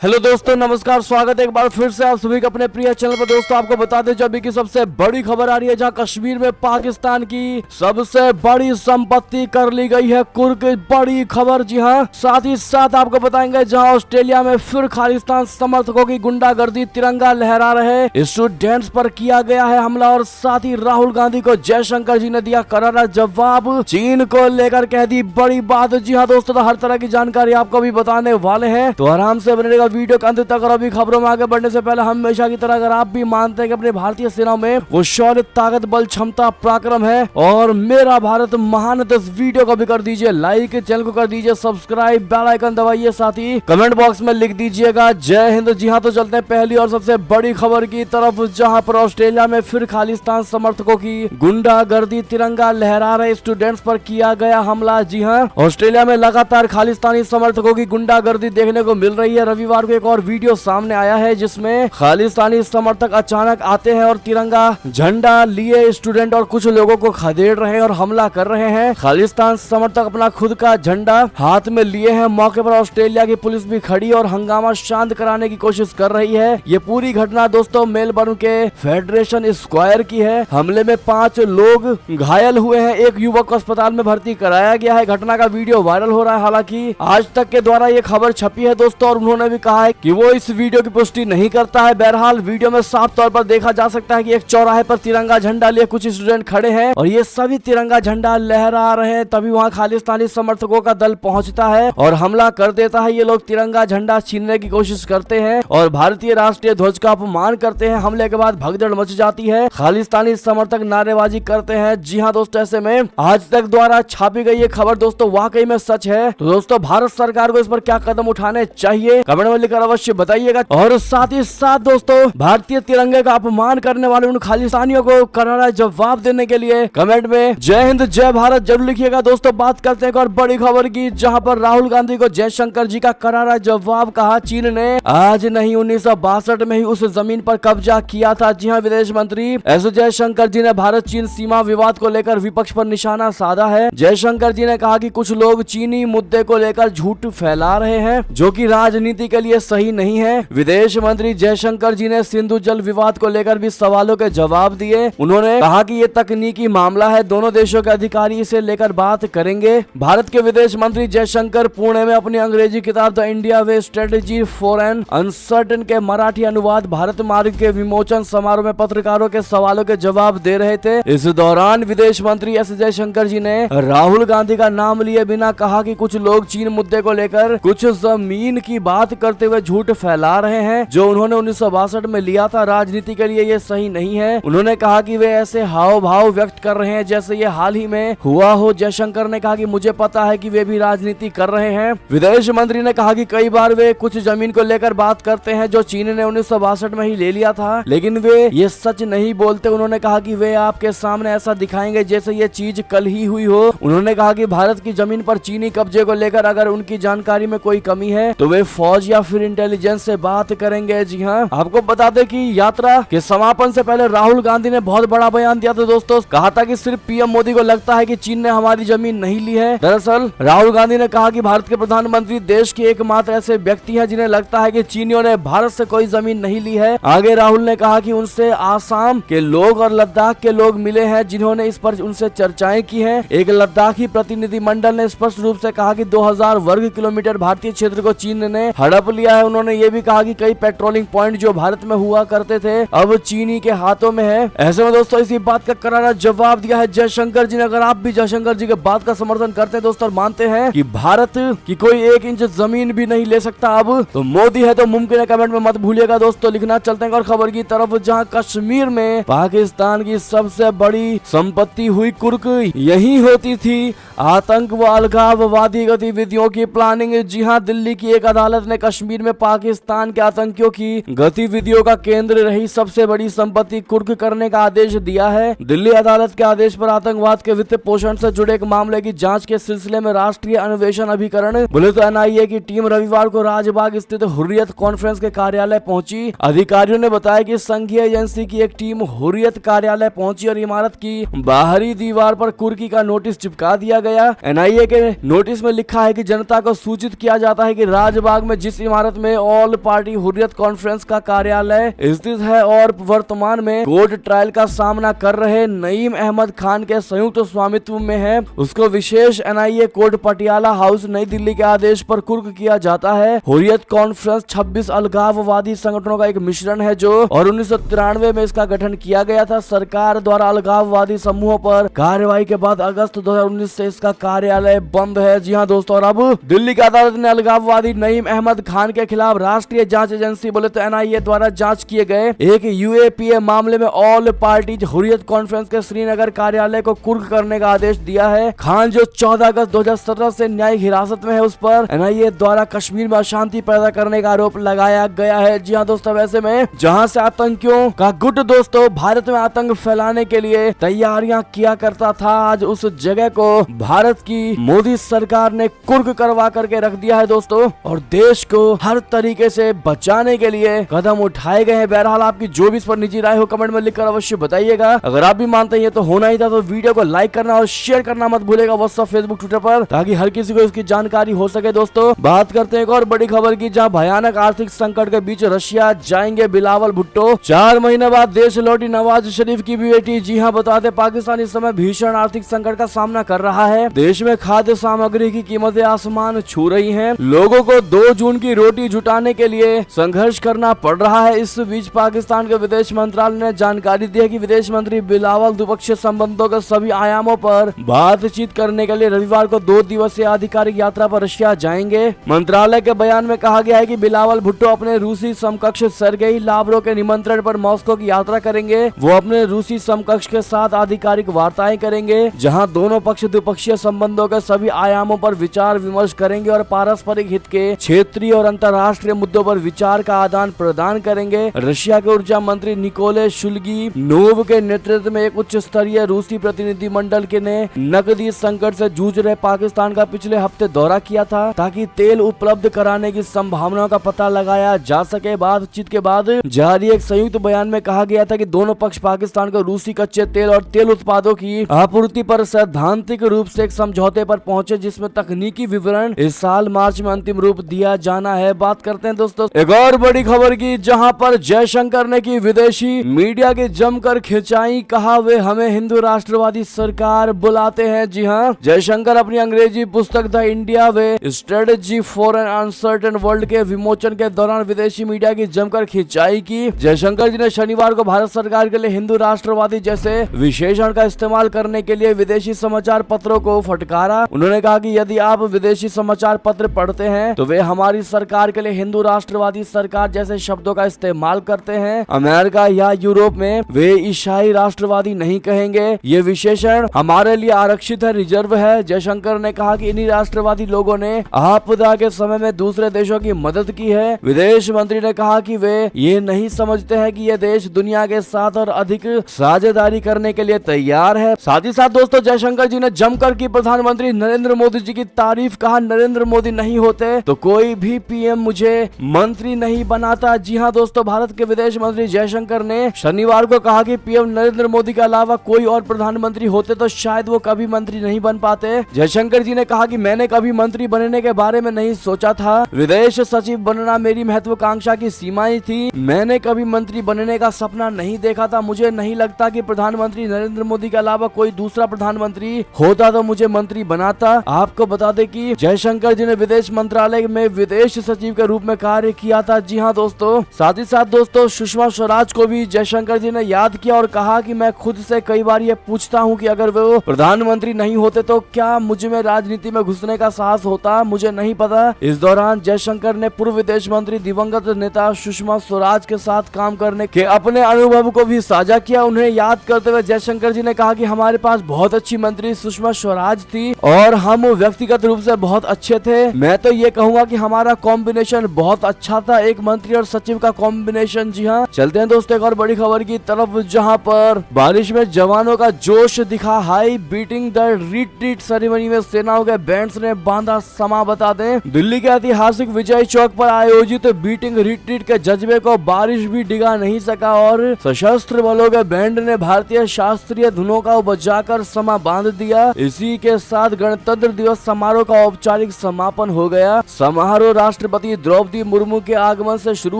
Hello दोस्तों, नमस्कार। स्वागत है एक बार फिर से आप सभी का अपने प्रिय चैनल पर। दोस्तों आपको बता दें जो अभी की सबसे बड़ी खबर आ रही है, जहां कश्मीर में पाकिस्तान की सबसे बड़ी संपत्ति कर ली गई है कुर्क। बड़ी खबर, जी हां। साथ ही साथ आपको बताएंगे जहां ऑस्ट्रेलिया में फिर खालिस्तान समर्थकों की गुंडागर्दी, तिरंगा लहरा रहे स्टूडेंट्स पर किया गया है हमला। और साथ ही राहुल गांधी को जयशंकर जी ने दिया करारा जवाब, चीन को लेकर कह दी बड़ी बात। जी हाँ दोस्तों, तो हर तरह की जानकारी आपको भी बताने वाले हैं, तो आराम से बनेगा वीडियो के अंत तक। और अभी खबरों में आगे बढ़ने से पहले हमेशा की तरह अगर आप भी मानते हैं कि अपने भारतीय सेना में वो शौर्य, ताकत, बल, क्षमता, पराक्रम है और मेरा भारत महान है, तो इस वीडियो को भी कर दीजिए लाइक, चैनल को कर दीजिए सब्सक्राइब, बेल आइकन दबाइए, साथ ही कमेंट बॉक्स में लिख दीजिएगा जय हिंद। जी हाँ, तो चलते हैं पहली और सबसे बड़ी खबर की तरफ, जहाँ पर ऑस्ट्रेलिया में फिर खालिस्तान समर्थकों की गुंडागर्दी, तिरंगा लहरा रहे स्टूडेंट्स पर किया गया हमला। जी हाँ, ऑस्ट्रेलिया में लगातार खालिस्तानी समर्थकों की गुंडागर्दी देखने को मिल रही है। रविवार को एक और वीडियो सामने आया है जिसमें खालिस्तानी समर्थक अचानक आते हैं और तिरंगा झंडा लिए स्टूडेंट और कुछ लोगों को खदेड़ रहे हैं और हमला कर रहे हैं। खालिस्तान समर्थक अपना खुद का झंडा हाथ में लिए हैं। मौके पर ऑस्ट्रेलिया की पुलिस भी खड़ी और हंगामा शांत कराने की कोशिश कर रही है। ये पूरी घटना दोस्तों मेलबर्न के फेडरेशन स्क्वायर की है। हमले में 5 लोग घायल हुए हैं। एक युवक को अस्पताल में भर्ती कराया गया है। घटना का वीडियो वायरल हो रहा है। हालांकि आज तक के द्वारा ये खबर छपी है दोस्तों, और उन्होंने भी कहा है कि वो इस वीडियो की पुष्टि नहीं करता है। बहरहाल वीडियो में साफ तौर पर देखा जा सकता है कि एक चौराहे पर तिरंगा झंडा लिए कुछ स्टूडेंट खड़े हैं और ये सभी तिरंगा झंडा लहरा रहे हैं। तभी वहां खालिस्तानी समर्थकों का दल पहुंचता है और हमला कर देता है। ये लोग तिरंगा झंडा छीनने की कोशिश करते हैं और भारतीय राष्ट्रीय ध्वज का अपमान करते हैं। हमले के बाद भगदड़ मच जाती है। खालिस्तानी समर्थक नारेबाजी करते हैं। जी हाँ दोस्तों, ऐसे में आज तक द्वारा छापी गई ये खबर दोस्तों वाकई में सच है। तो दोस्तों भारत सरकार को इस पर क्या कदम उठाने चाहिए कमेंट में लिखकर अवश्य बताइएगा। और साथ ही साथ दोस्तों भारतीय तिरंगे का अपमान करने वाले उन खालिस्तानियों को करारा जवाब देने के लिए कमेंट में जय हिंद जय भारत जरूर लिखिएगा। दोस्तों बात करते हैं एक और बड़ी खबर की, जहां पर राहुल गांधी को जयशंकर जी का करारा जवाब। कहा चीन ने आज नहीं 1962 में ही उस जमीन पर कब्जा किया था। जी हाँ, विदेश मंत्री एस जयशंकर जी ने भारत चीन सीमा विवाद को लेकर विपक्ष पर निशाना साधा है। जयशंकर जी ने कहा कि कुछ लोग चीनी मुद्दे को लेकर झूठ फैला रहे हैं जो कि राजनीति के लिए सही नहीं है। विदेश मंत्री जयशंकर जी ने सिंधु जल विवाद को लेकर भी सवालों के जवाब दिए। उन्होंने कहा कि ये तकनीकी मामला है, दोनों देशों के अधिकारी इसे लेकर बात करेंगे। भारत के विदेश मंत्री जयशंकर पुणे में अपनी अंग्रेजी किताब the India way strategy for an uncertain के मराठी अनुवाद भारत मार्ग के विमोचन समारोह में पत्रकारों के सवालों के जवाब दे रहे थे। इस दौरान विदेश मंत्री एस जयशंकर जी ने राहुल गांधी का नाम लिए बिना कहा कि कुछ लोग चीन मुद्दे को लेकर कुछ जमीन की बात करते हुए झूठ फैला रहे हैं जो उन्होंने 1962 में लिया था। राजनीति के लिए ये सही नहीं है। उन्होंने कहा कि वे ऐसे हाव भाव व्यक्त कर रहे हैं जैसे ये हाल ही में हुआ हो। जयशंकर ने कहा कि मुझे पता है कि वे भी राजनीति कर रहे हैं। विदेश मंत्री ने कहा कि कई बार वे कुछ जमीन को लेकर बात करते हैं जो चीन ने 1962 में ही ले लिया था, लेकिन वे ये सच नहीं बोलते। उन्होंने कहा कि वे आपके सामने ऐसा दिखाएंगे जैसे ये चीज कल ही हुई हो। उन्होंने कहा कि भारत की जमीन पर चीनी कब्जे को लेकर अगर उनकी जानकारी में कोई कमी है तो वे फौज या फिर इंटेलिजेंस से बात करेंगे। जी हाँ, आपको बता दें कि यात्रा के समापन से पहले राहुल गांधी ने बहुत बड़ा बयान दिया था दोस्तों। कहा था कि सिर्फ पीएम मोदी को लगता है कि चीन ने हमारी जमीन नहीं ली है। दरअसल राहुल गांधी ने कहा कि भारत के प्रधानमंत्री देश के एकमात्र ऐसे व्यक्ति हैं जिन्हें लगता है कि चीनियों ने भारत से कोई जमीन नहीं ली है। आगे राहुल ने कहा कि उनसे आसाम के लोग और लद्दाख के लोग मिले हैं जिन्होंने इस पर उनसे चर्चाएं की हैं। एक लद्दाखी प्रतिनिधिमंडल ने स्पष्ट रूप से कहा कि 2000 वर्ग किलोमीटर भारतीय क्षेत्र को चीन ने हड़प लिया है। उन्होंने ये भी कहा कि कई पेट्रोलिंग पॉइंट जो भारत में हुआ करते थे अब चीनी के हाथों में है। ऐसे में दोस्तों इसी बात का करारा जवाब दिया है जयशंकर जी ने। अगर आप भी जयशंकर जी के बात का समर्थन करते हैं दोस्तों, मानते हैं कि भारत की कोई 1 इंच जमीन भी नहीं ले सकता अब, तो मोदी है तो मुमकिन है, कमेंट में मत भूलिएगा दोस्तों लिखना। चलते हैं और खबर की तरफ, जहां कश्मीर में पाकिस्तान की सबसे बड़ी संपत्ति हुई कुर्क यही होती थी आतंक व अलगाववादी गतिविधियों की प्लानिंग। जी हां, दिल्ली की एक अदालत ने कश्मीर में पाकिस्तान के आतंकियों की गतिविधियों का केंद्र रही सबसे बड़ी संपत्ति कुर्क करने का आदेश दिया है। दिल्ली अदालत के आदेश पर आतंकवाद के वित्त पोषण से जुड़े एक मामले की जांच के सिलसिले में राष्ट्रीय अन्वेषण अभिकरण बोले तो एनआईए की टीम रविवार को राजबाग स्थित हुर्रियत कॉन्फ्रेंस के कार्यालय पहुंची। अधिकारियों ने बताया कि संघीय एजेंसी की एक टीम हुर्रियत कार्यालय पहुंची और इमारत की बाहरी दीवार पर कुर्की का नोटिस चिपका दिया गया। एनआईए के नोटिस में लिखा है कि जनता को सूचित किया जाता है कि राजबाग में जिस इमारत में ऑल पार्टी हुर्रियत कॉन्फ्रेंस का कार्यालय स्थित है और वर्तमान में कोर्ट ट्रायल का सामना कर रहे नईम अहमद खान के संयुक्त स्वामित्व में है। उसको विशेष एनआईए कोर्ट पटियाला हाउस नई दिल्ली के आदेश पर कुर्क किया जाता है। हुर्रियत कॉन्फ्रेंस 26 अलगाववादी संगठनों का एक मिश्रण है जो और 1993 में इसका गठन किया गया था। सरकार द्वारा अलगाववादी समूहों पर कार्रवाई के बाद अगस्त 2019 से इसका कार्यालय बंद है। जी हाँ दोस्तों, और अब दिल्ली की अदालत ने अलगाववादी नईम अहमद खान के खिलाफ राष्ट्रीय जांच एजेंसी बोले तो एनआईए द्वारा जांच किए गए एक यूएपीए मामले में ऑल पार्टीज हुर्रियत कॉन्फ्रेंस के श्रीनगर कार्यालय को कुर्क करने का आदेश दिया है। खान जो 14 अगस्त 2017 से न्यायिक हिरासत में है, उस पर एनआईए द्वारा कश्मीर में अशांति पैदा करने का आरोप लगाया गया है। जी हाँ दोस्तों, वैसे में जहाँ से आतंकियों का गुट दोस्तों भारत में आतंक फैलाने के लिए तैयारियां किया करता था, आज उस जगह को भारत की मोदी सरकार ने कुर्क करवा करके रख दिया है दोस्तों, और देश को हर तरीके से बचाने के लिए कदम उठाए गए हैं। बहरहाल आपकी जो भी इस पर निजी राय हो कमेंट में लिखकर अवश्य बताइएगा। अगर आप भी मानते हैं तो होना ही था तो वीडियो को लाइक करना और शेयर करना मत भूलेगा व्हाट्सएप, फेसबुक, ट्विटर पर, ताकि हर किसी को इसकी जानकारी हो सके। दोस्तों बात करते हैं एक और बड़ी खबर की, जहां भयानक आर्थिक संकट के बीच रशिया जाएंगे बिलावल भुट्टो। 4 महीने बाद देश लौटी नवाज शरीफ की बेटी। जी हाँ, बता दें पाकिस्तान इस समय भीषण आर्थिक संकट का सामना कर रहा है। देश में खाद्य सामग्री की कीमतें आसमान छू रही हैं। लोगों को 2 जून की रोटी जुटाने के लिए संघर्ष करना पड़ रहा है। इस बीच पाकिस्तान के विदेश मंत्रालय ने जानकारी दी है कि विदेश मंत्री बिलावल द्विपक्षीय संबंधों के सभी आयामों पर बातचीत करने के लिए रविवार को 2 दिवसीय आधिकारिक यात्रा पर रशिया जाएंगे। मंत्रालय के बयान में कहा गया है कि बिलावल भुट्टो अपने रूसी समकक्ष सर्गेई लावरोव के निमंत्रण पर मॉस्को की यात्रा करेंगे। वो अपने रूसी समकक्ष के साथ आधिकारिक वार्ताएं करेंगे, जहां दोनों पक्ष द्विपक्षीय संबंधों के सभी आयामों पर विचार विमर्श करेंगे और पारस्परिक हित के क्षेत्रीय और अंतर्राष्ट्रीय मुद्दों पर विचार का आदान प्रदान करेंगे। रशिया के ऊर्जा मंत्री निकोले शुल्गी नोव के नेतृत्व में एक उच्च स्तरीय रूसी प्रतिनिधि मंडल के ने नकदी संकट से जूझ रहे पाकिस्तान का पिछले हफ्ते दौरा किया था, ताकि तेल उपलब्ध कराने की संभावनाओं का पता लगाया जा सके। बातचीत के बाद जारी एक संयुक्त बयान में कहा गया था कि दोनों पक्ष पाकिस्तान को रूसी कच्चे तेल और तेल उत्पादों की आपूर्ति पर सैद्धांतिक रूप से एक समझौते पर पहुंचे, जिसमें तकनीकी विवरण इस साल मार्च में अंतिम रूप दिया जाना है। बात करते हैं दोस्तों एक और बड़ी खबर की, जहां पर जयशंकर ने की विदेशी मीडिया की जमकर खिंचाई, कहा वे हमें हिंदू राष्ट्रवादी सरकार बुलाते हैं। जी हाँ, जयशंकर अपनी अंग्रेजी पुस्तक the India way strategy for an uncertain world के विमोचन के दौरान विदेशी मीडिया की जमकर खिंचाई की। जयशंकर जी ने शनिवार को भारत सरकार के लिए हिंदू राष्ट्रवादी जैसे विशेषण का इस्तेमाल करने के लिए विदेशी समाचार पत्रों को फटकारा। उन्होंने कहा कि यदि आप विदेशी समाचार पत्र पढ़ते हैं तो वे हमारी सरकार के लिए हिंदू राष्ट्रवादी सरकार जैसे शब्दों का इस्तेमाल करते हैं। अमेरिका या यूरोप में वे ईसाई राष्ट्रवादी नहीं कहेंगे। ये विशेषण हमारे लिए आरक्षित है, रिजर्व है। जयशंकर ने कहा कि इन्हीं राष्ट्रवादी लोगों ने आपदा के समय में दूसरे देशों की मदद की है। विदेश मंत्री ने कहा कि वे ये नहीं समझते हैं कि ये देश दुनिया के साथ और अधिक साझेदारी करने के लिए तैयार है। साथ ही साथ दोस्तों जयशंकर जी ने जमकर की प्रधानमंत्री नरेंद्र मोदी जी की तारीफ, कहा नरेंद्र मोदी नहीं होते तो कोई भी पीएम मुझे मंत्री नहीं बनाता। जी हाँ दोस्तों, भारत के विदेश मंत्री जयशंकर ने शनिवार को कहा कि पीएम नरेंद्र मोदी के अलावा कोई और प्रधानमंत्री होते तो शायद वो कभी मंत्री नहीं बन पाते। जयशंकर जी ने कहा कि मैंने कभी मंत्री बनने के बारे में नहीं सोचा था। विदेश सचिव बनना मेरी महत्वाकांक्षा की सीमाएं थी। मैंने कभी मंत्री बनने का सपना नहीं देखा था। मुझे नहीं लगता कि प्रधानमंत्री नरेंद्र मोदी के अलावा कोई दूसरा प्रधानमंत्री होता तो मुझे मंत्री बनाता। आपको बता दें कि जयशंकर जी ने विदेश मंत्रालय में विदेश सचिव के रूप में कार्य किया था। जी हाँ दोस्तों, साथ ही साथ दोस्तों सुषमा स्वराज को भी जयशंकर जी ने याद किया और कहा कि मैं खुद से कई बार ये पूछता हूँ कि अगर वो प्रधानमंत्री नहीं होते तो क्या मुझ में राजनीति में घुसने का साहस होता, मुझे नहीं पता। इस दौरान जयशंकर ने पूर्व विदेश मंत्री दिवंगत नेता सुषमा स्वराज के साथ काम करने के अपने अनुभव को भी साझा किया। उन्हें याद करते हुए जयशंकर जी ने कहा कि हमारे पास बहुत अच्छी मंत्री सुषमा स्वराज थी और हम व्यक्तिगत रूप से बहुत अच्छे थे। मैं तो ये कहूँगा कि हमारा कॉम्बिनेशन बहुत अच्छा था, एक मंत्री और सचिव का कॉम्बिनेशन। जी हाँ, चलते हैं दोस्तों एक और बड़ी खबर की तरफ, जहाँ पर बारिश में जवानों का जोश दिखा high, beating the retreat ceremony में सेनाओं के बैंड्स ने बांधा समा। बता दें दिल्ली के ऐतिहासिक विजय चौक पर आयोजित बीटिंग रिट्रीट के जज्बे को बारिश भी डिगा नहीं सका और सशस्त्र बलों के बैंड ने भारतीय शास्त्रीय धुनों का बजाकर समा बांध दिया। इसी के साथ गणतंत्र दिवस समारोह का औपचारिक समापन हो गया। समारोह राष्ट्र राष्ट्रपति द्रौपदी मुर्मू के आगमन से शुरू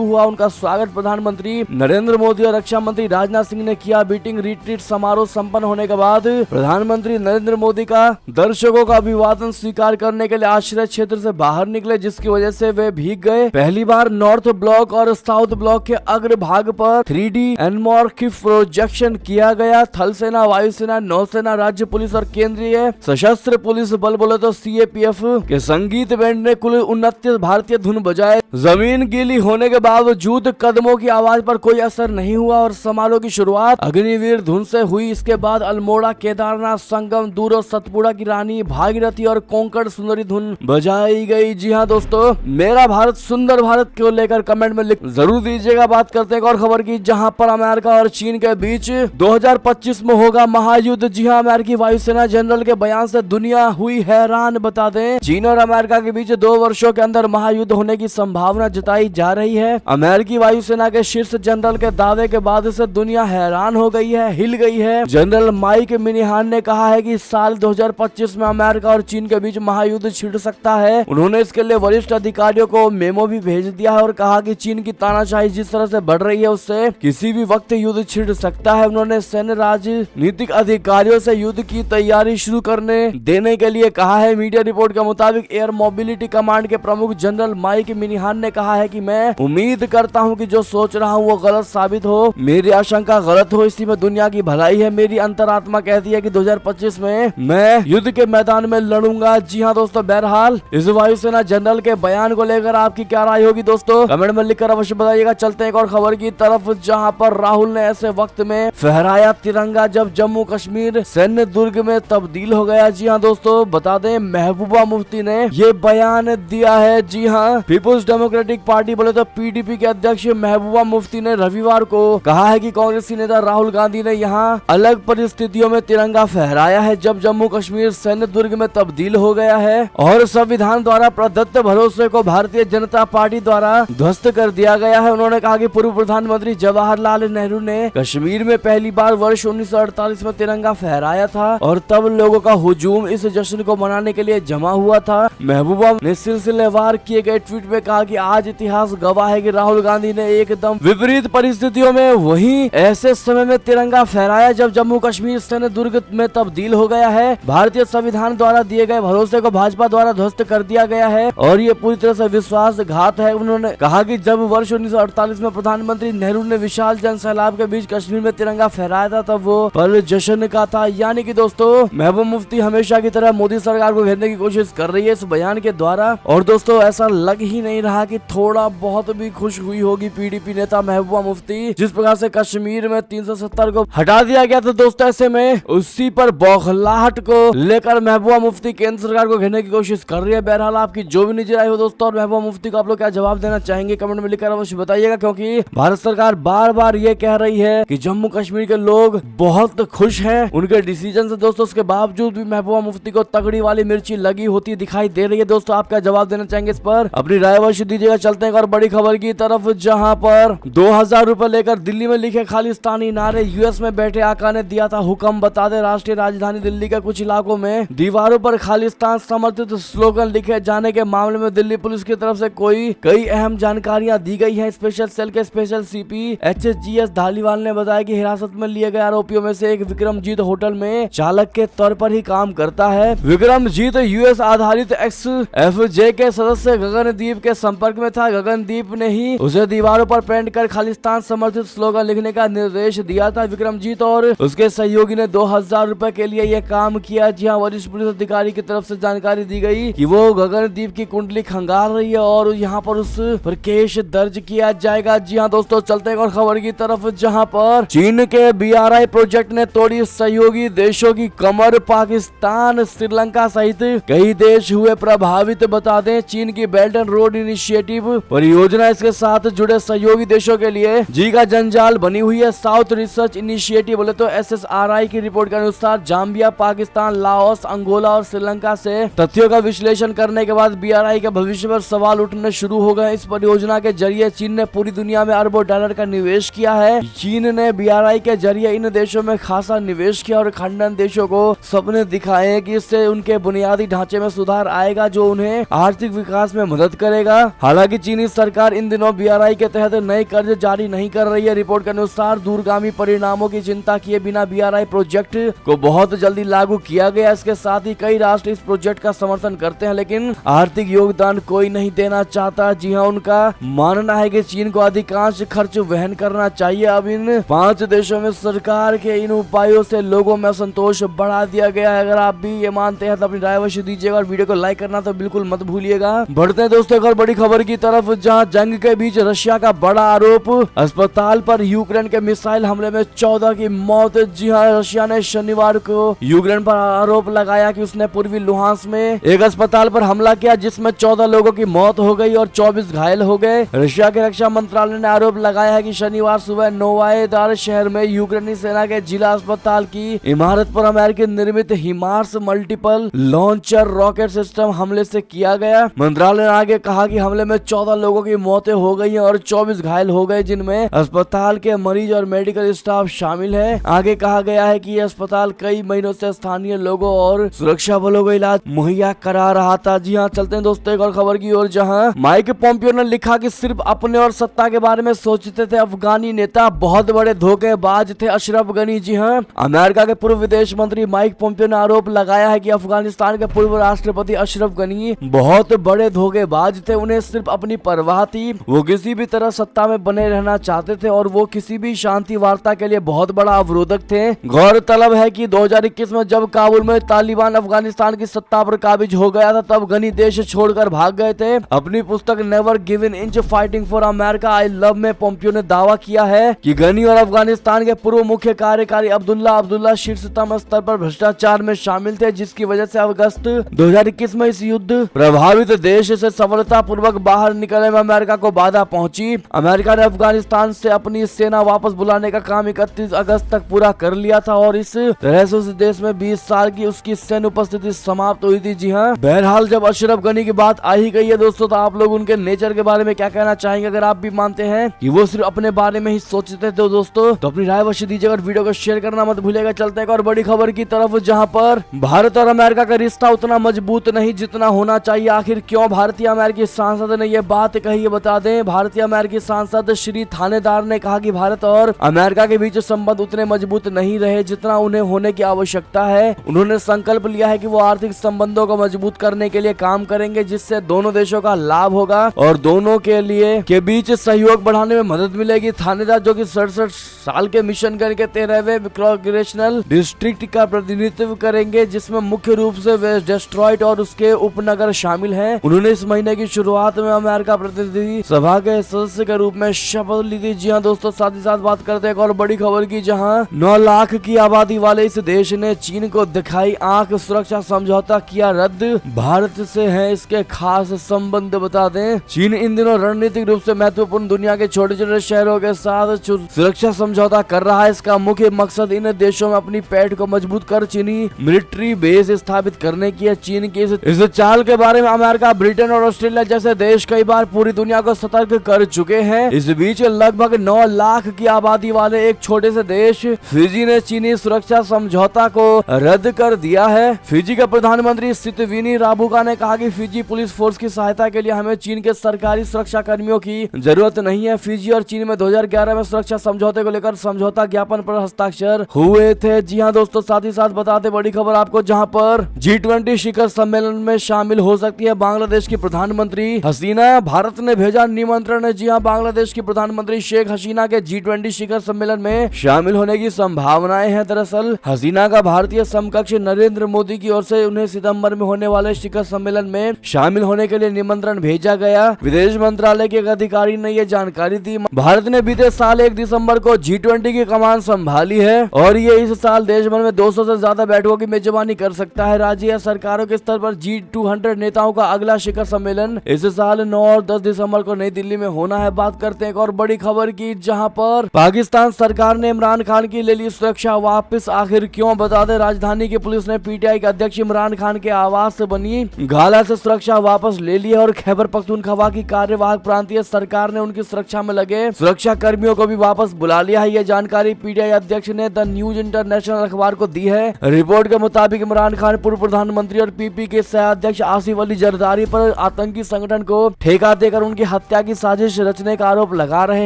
हुआ उनका स्वागत। प्रधानमंत्री नरेंद्र मोदी और रक्षा मंत्री राजनाथ सिंह ने किया। मीटिंग रिट्रीट समारोह संपन्न होने के बाद प्रधानमंत्री नरेंद्र मोदी का दर्शकों का अभिवादन स्वीकार करने के लिए आश्रय क्षेत्र से बाहर निकले, जिसकी वजह से वे भीग गए। पहली बार नॉर्थ ब्लॉक और साउथ ब्लॉक के अग्रभाग पर 3D एनमॉर्फिक प्रोजेक्शन किया गया। थल सेना, वायुसेना, नौसेना, राज्य पुलिस और केंद्रीय सशस्त्र पुलिस बल बोले तो CAPF के संगीत बैंड ने कुल 29 भारतीय धुन बजाए। जमीन गीली होने के बावजूद कदमों की आवाज पर कोई असर नहीं हुआ और समारोह की शुरुआत अग्निवीर धुन से हुई। इसके बाद अल्मोड़ा, केदारनाथ, संगम, दूर, सतपुड़ा की रानी, भागीरथी और कोंकण सुंदरी धुन बजाई गई। जी हाँ दोस्तों, मेरा भारत सुंदर भारत को लेकर कमेंट में लिख जरूर दीजिएगा। बात करते हैं एक और खबर की, जहां पर अमेरिका और चीन के बीच 2025 में होगा महायुद्ध। जी हाँ, अमेरिकी वायुसेना जनरल के बयान से दुनिया हुई हैरान। बता दें, चीन और अमेरिका के बीच 2 वर्षों के अंदर महायुद्ध होने की संभावना जताई जा रही है। अमेरिकी वायुसेना के शीर्ष जनरल के दावे के बाद से दुनिया हैरान हो गई है, हिल गई है। जनरल माइक मिनिहान ने कहा है कि साल 2025 में अमेरिका और चीन के बीच महायुद्ध छिड़ सकता है। उन्होंने इसके लिए वरिष्ठ अधिकारियों को मेमो भी भेज दिया है और कहा कि चीन की तानाशाही जिस तरह से बढ़ रही है उससे किसी भी वक्त युद्ध छिड़ सकता है। उन्होंने सैन्य राजनीतिक अधिकारियों से युद्ध की तैयारी शुरू करने देने के लिए कहा है। मीडिया रिपोर्ट के मुताबिक एयर मोबिलिटी कमांड के प्रमुख जनरल माइक मिनिहान ने कहा है कि मैं उम्मीद करता हूं कि जो सोच रहा हूं वो गलत साबित हो, मेरी आशंका गलत हो, इसी में दुनिया की भलाई है। मेरी अंतरात्मा कहती है कि 2025 में मैं युद्ध के मैदान में लड़ूंगा। जी हाँ दोस्तों, बहरहाल इस वायुसेना जनरल के बयान को लेकर आपकी क्या राय होगी दोस्तों, कमेंट में लिखकर अवश्य बताइएगा। चलते हैं एक और खबर की तरफ, जहां पर राहुल ने ऐसे वक्त में फहराया तिरंगा जब जम्मू कश्मीर सैन्य दुर्ग में तब्दील हो गया। जी हाँ दोस्तों, बता दें महबूबा मुफ्ती ने ये बयान दिया है। जी हाँ, पीपुल्स डेमोक्रेटिक पार्टी बोले तो PDP के अध्यक्ष महबूबा मुफ्ती ने रविवार को कहा है कि कांग्रेसी नेता राहुल गांधी ने यहाँ अलग परिस्थितियों में तिरंगा फहराया है जब जम्मू कश्मीर सैन्य दुर्ग में तब्दील हो गया है और संविधान द्वारा प्रदत्त भरोसे को भारतीय जनता पार्टी द्वारा ध्वस्त कर दिया गया है। उन्होंने कहा कि पूर्व प्रधानमंत्री जवाहरलाल नेहरू ने कश्मीर में पहली बार वर्ष 1948 में तिरंगा फहराया था और तब लोगों का हुजूम इस जश्न को मनाने के लिए जमा हुआ था। महबूबा ने सिलसिलेवार किए गए ट्वीट में कहा कि आज इतिहास गवाह है कि राहुल गांधी ने एकदम विपरीत परिस्थितियों में वही ऐसे समय में तिरंगा फहराया जब जम्मू कश्मीर सैन्य दुर्ग में तब्दील हो गया है। भारतीय संविधान द्वारा दिए गए भरोसे को भाजपा द्वारा ध्वस्त कर दिया गया है और ये पूरी तरह से विश्वासघात है। उन्होंने कहा कि जब वर्ष 1948 में प्रधानमंत्री नेहरू ने विशाल जनसैलाब के बीच कश्मीर में तिरंगा फहराया था तब वो पल जश्न का था। यानी कि दोस्तों, महबूबा मुफ्ती हमेशा की तरह मोदी सरकार को घेरने की कोशिश कर रही है इस बयान के द्वारा। और दोस्तों, ऐसा लग ही नहीं रहा कि थोड़ा बहुत भी खुश हुई होगी PDP नेता महबूबा मुफ्ती जिस प्रकार से कश्मीर में 370 को हटा दिया गया था। दोस्तों, ऐसे में उसी पर बौखलाहट को लेकर महबूबा मुफ्ती केंद्र सरकार को घेरने की कोशिश कर रही है। बहरहाल आपकी जो भी निजी राय हो दोस्तों, और महबूबा मुफ्ती को आप लोग क्या जवाब देना चाहेंगे कमेंट में लिखकर अवश्य बताइएगा, क्योंकि भारत सरकार बार बार ये कह रही है कि जम्मू कश्मीर के लोग बहुत खुश हैं उनके डिसीजन से। दोस्तों, उसके बावजूद भी महबूबा मुफ्ती को तगड़ी वाली मिर्ची लगी होती दिखाई दे रही है। दोस्तों, आप क्या जवाब देना चाहेंगे इस पर, अपनी राय अवश्य दीजिएगा। चलते हैं और बड़ी खबर की तरफ, जहां पर 2000 रुपए लेकर दिल्ली में लिखे खालिस्तानी नारे, US में बैठे आका ने दिया था हुक्म। बता दें, राष्ट्रीय राजधानी दिल्ली के कुछ इलाकों में दीवारों पर खालिस्तान समर्थित स्लोगन लिखे जाने के मामले में दिल्ली पुलिस की तरफ से कई अहम जानकारियां दी गई हैं। स्पेशल सेल के स्पेशल CP HGS धालीवाल ने बताया कि हिरासत में लिए गए आरोपियों में से एक विक्रमजीत होटल में चालक के तौर पर ही काम करता है। विक्रमजीत US आधारित XFJ के सदस्य गगनदीप के संपर्क में था। गगनदीप ने ही उसे दीवारों पर पेंट कर खालिस्तान समर्थित स्लोगन लिखने का निर्देश दिया था। विक्रमजीत और उसके सहयोगी ने 2000 रुपए के लिए यह काम किया। जी हाँ, वरिष्ठ पुलिस अधिकारी की तरफ से जानकारी दी गई कि वो गगनदीप की कुंडली खंगाल रही है और यहाँ पर उस पर केस दर्ज किया जाएगा। जी हाँ दोस्तों, चलते हैं और खबर की तरफ, जहाँ पर चीन के BRI प्रोजेक्ट ने तोड़ी सहयोगी देशों की कमर। पाकिस्तान, श्रीलंका सहित कई देश हुए प्रभावित। बता दें, चीन की बेल्ट एंड रोड इनिशिएटिव परियोजना इसके साथ जुड़े सहयोगी देशों के लिए जी का जंजाल बनी हुई है। साउथ रिसर्च इनिशिएटिव बोले तो SSRI की रिपोर्ट के अनुसार जाम्बिया, पाकिस्तान, लाओस, अंगोला और श्रीलंका से तथ्यों का विश्लेषण करने के बाद BRI के भविष्य पर सवाल उठने शुरू हो गए। इस परियोजना के जरिए चीन ने पूरी दुनिया में अरबों डॉलर का निवेश किया है। चीन ने BRI के जरिए इन देशों में खासा निवेश किया और खंडन देशों को सपने दिखाए कि इससे उनके बुनियादी ढांचे में सुधार आएगा जो उन्हें आर्थिक विकास में मदद करेगा। हालांकि चीनी सरकार इन दिनों BRI के तहत नए कर्ज जारी नहीं कर रही है। रिपोर्ट के अनुसार दूरगामी परिणामों की चिंता किए बिना BRI प्रोजेक्ट को बहुत जल्दी लागू किया गया। इसके साथ ही कई राष्ट्र इस प्रोजेक्ट का समर्थन करते हैं, लेकिन आर्थिक योगदान कोई नहीं देना चाहता। जी हाँ, उनका मानना है कि चीन को अधिकांश खर्च वहन करना चाहिए। अब इन 5 देशों में सरकार के इन उपायों से लोगों में असंतोष बढ़ा दिया गया है। अगर आप भी ये मानते हैं तो अपनी राय अवश्य दीजिएगा और वीडियो को लाइक करना तो बिल्कुल मत भूलिएगा। बढ़ते हैं दोस्तों एक और बड़ी खबर की तरफ, जहां जंग के बीच रशिया का बड़ा आरोप, अस्पताल पर यूक्रेन के मिसाइल हमले में 14 की मौत। जी हाँ, रशिया ने शनिवार को यूक्रेन पर आरोप लगाया कि उसने पूर्वी लुहांस में एक अस्पताल पर हमला किया, जिसमें 14 लोगों की मौत हो गई और 24 घायल हो गए। रशिया के रक्षा मंत्रालय ने आरोप लगाया है कि शनिवार सुबह नोवायदार शहर में यूक्रेनी सेना के जिला अस्पताल की इमारत पर अमेरिकी निर्मित HIMARS multiple launcher rocket system हमले से किया गया। मंत्रालय ने आगे कहा कि हमले में 14 लोगों की मौतें हो गई और 24 घायल हो गए, जिनमें अस्पताल के मरीज और मेडिकल स्टाफ शामिल है। आगे कहा गया है कि यह अस्पताल कई महीनों से स्थानीय लोगों और सुरक्षा बलों को इलाज मुहैया करा रहा था। जी हाँ, चलते हैं दोस्तों एक और खबर की ओर, जहां माइक पोम्पियो ने लिखा कि सिर्फ अपने और सत्ता के बारे में सोचते थे अफगानी नेता, बहुत बड़े धोखेबाज थे अशरफ गनी। जी हाँ, अमेरिका के पूर्व विदेश मंत्री माइक पोम्पियो ने आरोप लगाया है कि अफगानिस्तान के पूर्व राष्ट्रपति अशरफ गनी बहुत बड़े धोखेबाज थे। उन्हें सिर्फ अपनी परवाह थी, वो किसी भी तरह सत्ता में बने रहना चाहते थे और वो किसी भी शांति वार्ता के लिए बहुत बड़ा अवरोधक थे। गौरतलब है कि 2021 में जब काबुल में तालिबान अफगानिस्तान की सत्ता पर काबिज हो गया था, तब गनी देश छोड़कर भाग गए थे। अपनी पुस्तक never give in inch fighting for America I love में पोम्पियो ने दावा किया है कि गनी और अफगानिस्तान के पूर्व मुख्य कार्यकारी अब्दुल्ला शीर्षतम स्तर पर भ्रष्टाचार में शामिल थे, जिसकी वजह से अगस्त 2021 में इस युद्ध प्रभावित देश से सफलता पूर्वक बाहर निकलने में अमेरिका को बाधा पहुंची। अमेरिका ने अफगानिस्तान से अपनी सेना वापस बुलाने का काम 31 अगस्त तक पूरा कर लिया था और इस तरह से उस देश में 20 साल की उसकी सैन्य उपस्थिति समाप्त हुई थी। जी हाँ, बहरहाल जब अशरफ गनी की बात आ ही गई है दोस्तों, तो आप लोग उनके नेचर के बारे में क्या कहना चाहेंगे? अगर आप भी मानते हैं कि वो सिर्फ अपने बारे में ही सोचते थे तो दोस्तों तो अपनी राय अवश्य दीजिएगा और वीडियो को शेयर करना मत भूलिएगा। चलते हैं और बड़ी खबर की तरफ, जहां पर भारत और अमेरिका का रिश्ता उतना मजबूत नहीं जितना होना चाहिए। आखिर क्यों भारतीय अमेरिकी सांसद ने ये बात कही, ये बता दें। भारतीय अमेरिकी सांसद श्री थानेदार ने कहा कि भारत और अमेरिका के बीच संबंध उतने मजबूत नहीं रहे जितना उन्हें होने की आवश्यकता है। उन्होंने संकल्प लिया है कि वो आर्थिक संबंधों को मजबूत करने के लिए काम करेंगे, जिससे दोनों देशों का लाभ होगा और दोनों के लिए के बीच सहयोग बढ़ाने में मदद मिलेगी। थानेदार जो कि 67 साल के मिशन गन के 13वें कांग्रेसनल डिस्ट्रिक्ट का प्रतिनिधित्व करेंगे, जिसमें मुख्य रूप से वेस्ट डेस्ट्रॉइट और उसके उपनगर शामिल हैं। उन्होंने इस महीने की शुरुआत में अमेरिका प्रतिनिधि सभा के सदस्य के रूप में शपथ ली थी। जी हाँ दोस्तों, साथ ही साथ बात करते हैं एक और बड़ी खबर की, जहां 9 लाख की आबादी वाले इस देश ने चीन को दिखाई आंख, सुरक्षा समझौता किया रद्द। भारत से है इसके खास संबंध, बता दें। चीन इन दिनों रणनीतिक रूप से महत्वपूर्ण दुनिया के छोटे छोटे शहरों के साथ सुरक्षा समझौता कर रहा है। इसका मुख्य मकसद इन देशों में अपनी पैठ को मजबूत कर चीनी मिलिट्री बेस स्थापित करने की है। चीन की इस चाल के बारे में अमेरिका, ब्रिटेन और ऑस्ट्रेलिया जैसे देश कई बार पूरी दुनिया को सतर्क कर चुके हैं। इस बीच लगभग 9 लाख की आबादी वाले एक छोटे से देश फिजी ने चीनी सुरक्षा समझौता को रद्द कर दिया है। फिजी के प्रधानमंत्री सितविनी राबुका ने कहा कि फिजी पुलिस फोर्स की सहायता के लिए हमें चीन के सरकारी सुरक्षा कर्मियों की जरूरत नहीं है। फिजी और चीन में 2011 में सुरक्षा समझौते को लेकर समझौता ज्ञापन पर हस्ताक्षर हुए थे। जी हाँ दोस्तों, साथ ही साथ बताते बड़ी खबर आपको, जहां पर G20 शिखर सम्मेलन में शामिल हो सकती है बांग्लादेश की प्रधानमंत्री हसीना। भारत ने भेजा निमंत्रण। जी हाँ, बांग्लादेश की प्रधानमंत्री शेख हसीना के G20 शिखर सम्मेलन में शामिल होने की संभावनाएं हैं। दरअसल हसीना का भारतीय समकक्ष नरेंद्र मोदी की ओर से उन्हें सितंबर में होने वाले शिखर सम्मेलन में शामिल होने के लिए निमंत्रण भेजा गया। विदेश मंत्रालय के एक अधिकारी ने यह जानकारी दी। भारत ने बीते साल 1 दिसंबर को G20 की कमान संभाली है और ये इस साल देश भर में 200 से ज्यादा बैठकों की मेजबानी कर सकता है। राज्य या सरकारों के स्तर पर G200 नेताओं का अगला शिखर सम्मेलन इस साल 9 और 10 दिसंबर को नई दिल्ली में होना है। बात करते हैं एक और बड़ी खबर की, जहां पर पाकिस्तान सरकार ने इमरान खान की ले ली सुरक्षा वापस। आखिर क्यों, बता दें। राजधानी की पुलिस ने PTI के अध्यक्ष इमरान खान के आवास से बनी गाला से सुरक्षा वापस ले ली और खैबर पख्तूनख्वा की कार्यवाहक प्रांतीय सरकार ने उनकी सुरक्षा में लगे सुरक्षा कर्मियों को भी वापस बुला लिया है। यह जानकारी PTI अध्यक्ष ने द न्यूज इंटरनेशनल अखबार को दी है। रिपोर्ट के मुताबिक इमरान खान पूर्व प्रधानमंत्री और PP के सह अध्यक्ष आसिफ अली जरदारी पर आतंकी संगठन को ठेका देकर उनकी हत्या की साजिश रचने का आरोप लगा रहे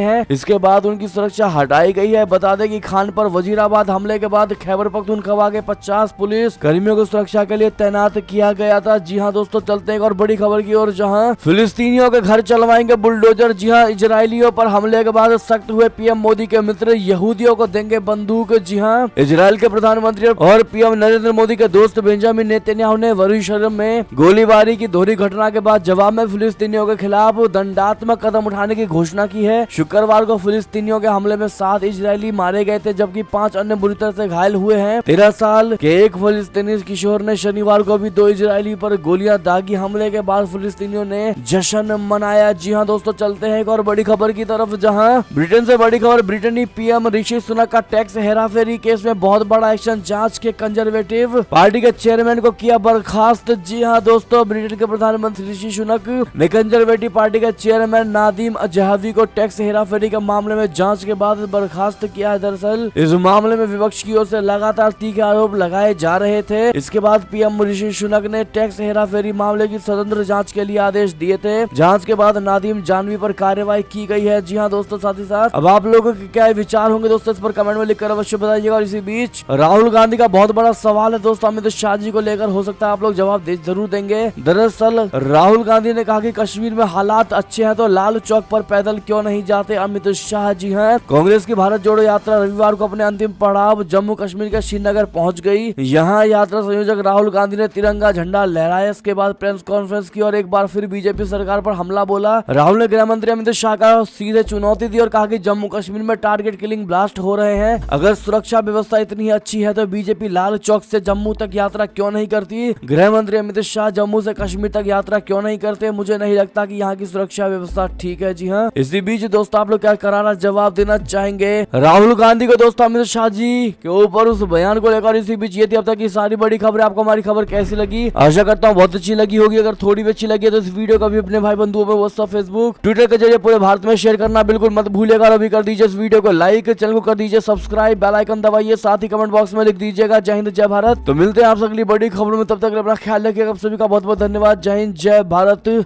हैं। इसके बाद उनकी सुरक्षा हटाई गई है। बता दें कि खान पर वजीराबाद हमले के बाद खैबर पख्तूनख्वा के 50 पुलिस कर्मियों को सुरक्षा के लिए तैनात किया गया था। जी हाँ दोस्तों, चलते हैं एक और बड़ी खबर की ओर, जहां फिलिस्तीनियों के घर चलवाएंगे बुलडोजर। जी हाँ, इजरायलियों पर हमले के बाद सख्त हुए पीएम मोदी के मित्र, यहूदियों को देंगे बंदूक। जी हाँ, इजराइल के प्रधानमंत्री और पीएम नरेंद्र मोदी के दोस्त बेंजामिन नेतन्याहू ने यरूशलेम में गोलीबारी की दोहरी घटना के बाद जवाब में फिलिस्तीनियों के खिलाफ दंडात्मक कदम उठाने की घोषणा की है। शुक्रवार को फिलिस्तीनियों के हमले में 7 इजरायली मारे गए थे, जबकि 5 अन्य बुरी तरह से घायल हुए हैं। 13 साल के एक फिलिस्तीनी किशोर ने शनिवार को भी 2 इजरायली पर गोलियां दागी। हमले के बाद फिलिस्तीनियों ने जश्न मनाया। जी हाँ दोस्तों, चलते हैं एक और बड़ी खबर की तरफ, जहां ब्रिटेन से बड़ी खबर, ब्रिटेनी पीएम ऋषि सुनक का टैक्स हेराफेरी केस में बहुत बड़ा एक्शन। जांच के कंजर्वेटिव पार्टी के चेयरमैन को किया बर्खास्त। जी हाँ दोस्तों, ब्रिटेन के प्रधानमंत्री ऋषि सुनक ने कंजर्वेटिव पार्टी के चेयरमैन नादिम अजहवी को टैक्स हेराफेरी के मामले में जांच के बाद बर्खास्त किया है। दरअसल इस मामले में विपक्ष की ओर से लगातार तीखे आरोप लगाए जा रहे थे। इसके बाद पीएम ऋषि सुनक ने टैक्स हेराफेरी मामले की स्वतंत्र जांच के लिए आदेश दिए थे। जांच के बाद नादिम जानवी पर कार्रवाई की गई है। जी हाँ दोस्तों, साथ ही साथ अब आप लोगों के क्या विचार होंगे दोस्तों, इस पर कमेंट में लिखकर अवश्य बताइएगा। और इसी बीच राहुल गांधी का बहुत बड़ा सवाल है दोस्तों, अमित शाह जी को लेकर, हो सकता है आप लोग जवाब जरूर देंगे। दरअसल राहुल गांधी ने कहा कि कश्मीर में हालात अच्छे हैं तो लाल चौक पर पैदल क्यों नहीं जाते अमित शाह। जी हाँ, कांग्रेस की भारत जोड़ो यात्रा रविवार को अपने अंतिम पड़ाव जम्मू कश्मीर के श्रीनगर पहुंच गई। यहाँ यात्रा संयोजक राहुल गांधी ने तिरंगा झंडा लहराया। इसके बाद प्रेस कॉन्फ्रेंस की और एक बार फिर बीजेपी सरकार पर हमला बोला। राहुल ने गृह मंत्री अमित शाह का सीधे चुनौती दी और कहा कि जम्मू कश्मीर में टारगेट किलिंग ब्लास्ट हो रहे हैं। अगर सुरक्षा व्यवस्था इतनी अच्छी है तो बीजेपी लाल चौक से जम्मू तक यात्रा क्यों नहीं करती। गृह मंत्री अमित शाह जम्मू से कश्मीर तक यात्रा क्यों नहीं करते। मुझे नहीं लगता कि यहाँ की सुरक्षा व्यवस्था ठीक है। जी हाँ, इसी बीच दोस्तों आप लोग क्या करारा जवाब देना चाहेंगे राहुल गांधी को दोस्तों अमित शाह जी के ऊपर उस बयान को लेकर। इसी बीच ये थी अब तक की सारी बड़ी खबर। आपको हमारी खबर कैसी लगी? आशा करता हूँ बहुत अच्छी लगी होगी। अगर थोड़ी भी अच्छी लगी है तो इस वीडियो को भी अपने भाई बंधुओं में व्हाट्सएप, फेसबुक, ट्विटर के जरिए पूरे भारत में शेयर करना बिल्कुल मत भूलिएगा। अभी कर दीजिए इस वीडियो को लाइक, चैनल को कर दीजिए सब्सक्राइब, बेल आइकन दबाइए, साथ ही कमेंट बॉक्स में लिख दीजिएगा जय हिंद जय भारत। तो मिलते हैं आप अगली बड़ी खबरों में, तब तक अपना ख्याल रखिएगा। आप सभी का बहुत बहुत धन्यवाद। जय हिंद जय भारत।